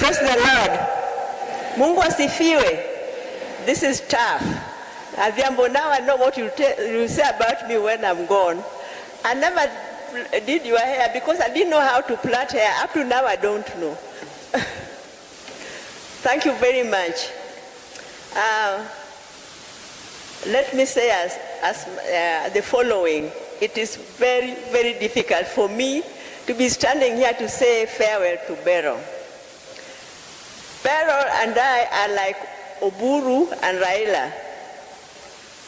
Praise the Lord. Mungu asifiwe. This is tough. Adhiambo, now I know what you say about me when I'm gone. I never did your hair because I didn't know how to plait hair. Up to now, I don't know. Thank you very much. Let me say the following. It is very, very difficult for me to be standing here to say farewell to Beryl. Beryl and I are like Oburu and Raila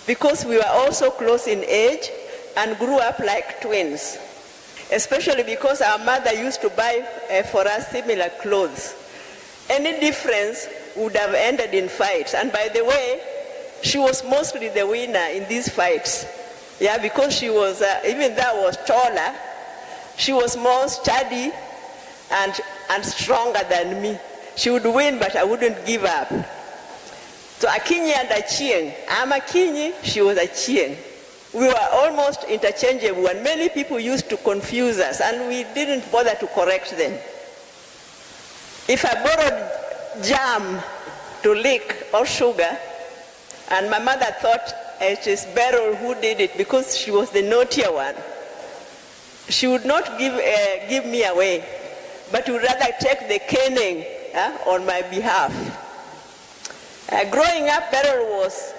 because we were also close in age and grew up like twins, especially because our mother used to buy for us similar clothes. Any difference would have ended in fights. And by the way, she was mostly the winner in these fights. Yeah, because she was, even though I was taller, she was more sturdy and stronger than me. She would win, but I wouldn't give up. So Akinyi and Achieng. I'm Akinyi, she was Achieng. We were almost interchangeable, and many people used to confuse us, and we didn't bother to correct them. If I borrowed jam to lick or sugar, and my mother thought it is Beryl who did it because she was the naughtier one, she would not give me away, but would rather take the caning on my behalf. Growing up, Beryl was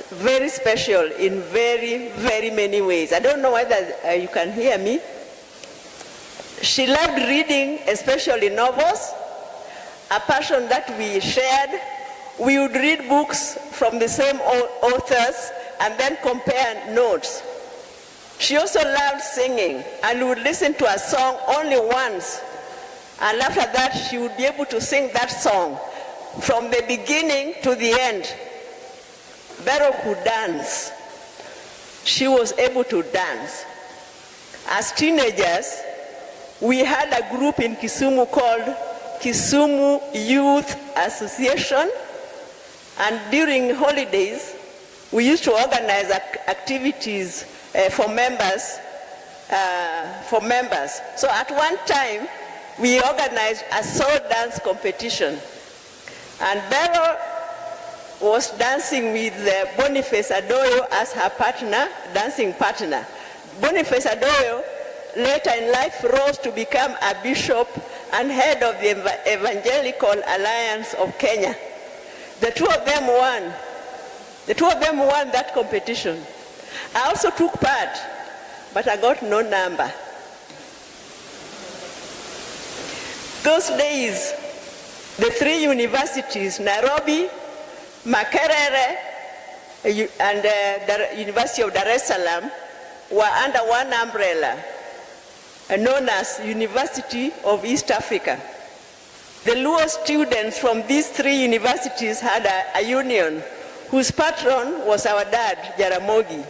very special in very, very many ways. I don't know whether you can hear me. She loved reading, especially novels, a passion that we shared. We would read books from the same authors and then compare notes. She also loved singing and would listen to a song only once. And after that, she would be able to sing that song from the beginning to the end. Beryl could dance. She was able to dance. As teenagers, we had a group in Kisumu called Kisumu Youth Association. And during holidays, we used to organize activities for members. So at one time, we organized a soul dance competition. And Beryl was dancing with Boniface Adoyo as her partner, dancing partner. Boniface Adoyo later in life rose to become a bishop and head of the Evangelical Alliance of Kenya. The two of them won. The two of them won that competition. I also took part, but I got no number. Those days, the three universities, Nairobi, Makerere, and the University of Dar es Salaam, were under one umbrella, known as University of East Africa. The Luo students from these three universities had a union whose patron was our dad, Jaramogi.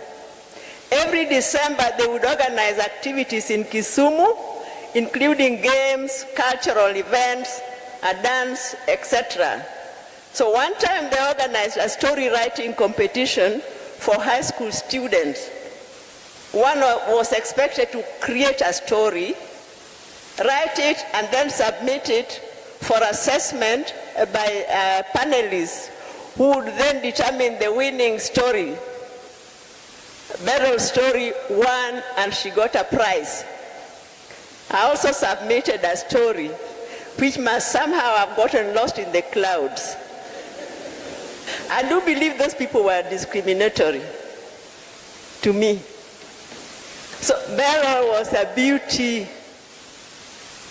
Every December, they would organize activities in Kisumu, including games, cultural events, a dance, etc. So one time they organized a story writing competition for high school students. One was expected to create a story, write it, and then submit it for assessment by panelists who would then determine the winning story. Beryl's story won, and she got a prize. I also submitted a story which must somehow have gotten lost in the clouds. I do believe those people were discriminatory to me. So Beryl was a beauty.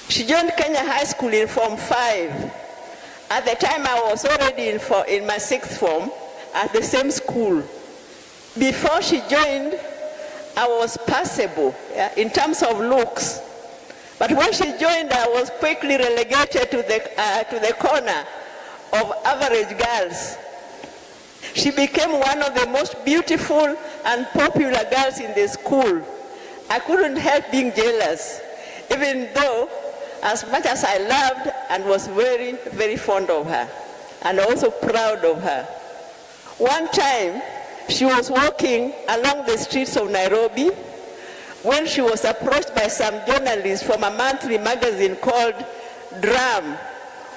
She joined Kenya High School in Form 5. At the time, I was already in my 6th form at the same school. Before she joined, I was passable in terms of looks. But when she joined, I was quickly relegated to the corner of average girls. She became one of the most beautiful and popular girls in the school. I couldn't help being jealous, even though as much as I loved and was very, very fond of her, and also proud of her. One time, she was walking along the streets of Nairobi when she was approached by some journalists from a monthly magazine called Drum,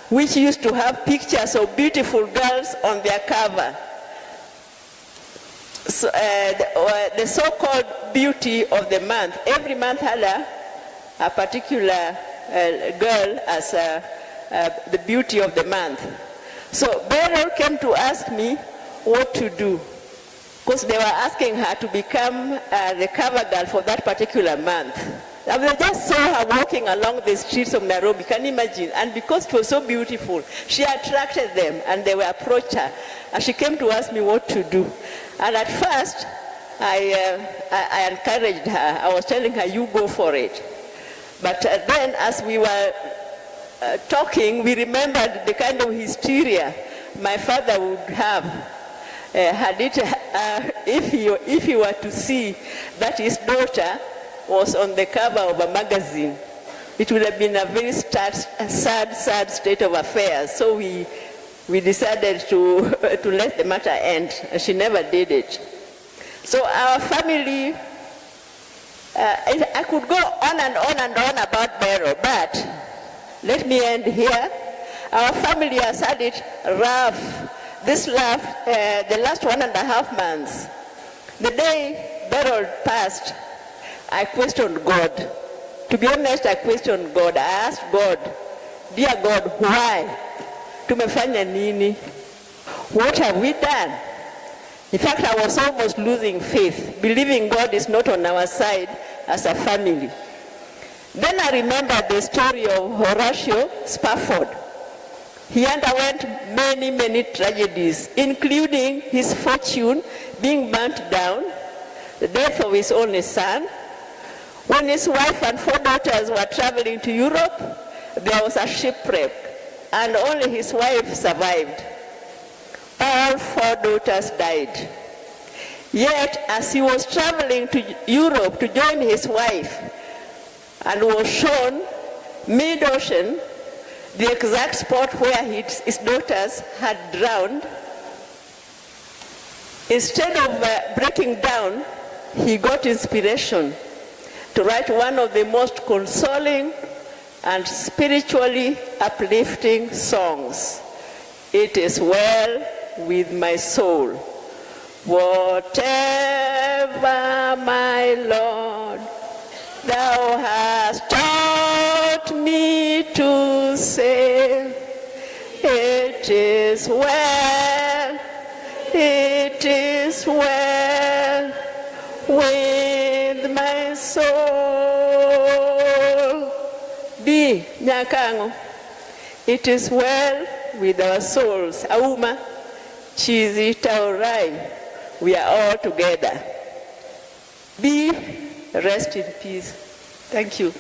which used to have pictures of beautiful girls on their cover. So, the so-called beauty of the month. Every month had a particular girl as the beauty of the month. So Beryl came to ask me what to do, because they were asking her to become the cover girl for that particular month. And they just saw her walking along the streets of Nairobi, can you imagine? And because it was so beautiful, she attracted them and they will approach her. And she came to ask me what to do. And at first, I encouraged her. I was telling her, you go for it. But then as we were talking, we remembered the kind of hysteria my father would have if he were to see that his daughter was on the cover of a magazine. It would have been a very sad state of affairs. So we decided to let the matter end. She never did it. So our family, I could go on and on and on about Beryl, but let me end here. Our family has had it rough. The last 1.5 months. The day Beryl passed, I questioned God. To be honest, I questioned God. I asked God, dear God, why? Tumefanya nini? What have we done? In fact, I was almost losing faith, believing God is not on our side as a family. Then I remembered the story of Horatio Spafford. He underwent many tragedies, including his fortune being burnt down, the death of his only son. When his wife and 4 daughters were traveling to Europe, there was a shipwreck, and only his wife survived. All 4 daughters died. Yet, as he was traveling to Europe to join his wife, and was shown mid-ocean, the exact spot where his daughters had drowned, instead of breaking down, he got inspiration to write one of the most consoling and spiritually uplifting songs. It is well with my soul. Whatever, my Lord, thou hast taught me to say, it is well with my soul. B. Nyakango. It is well with our souls. Auma. Chizi Taurai. We are all together. B. Rest in peace. Thank you.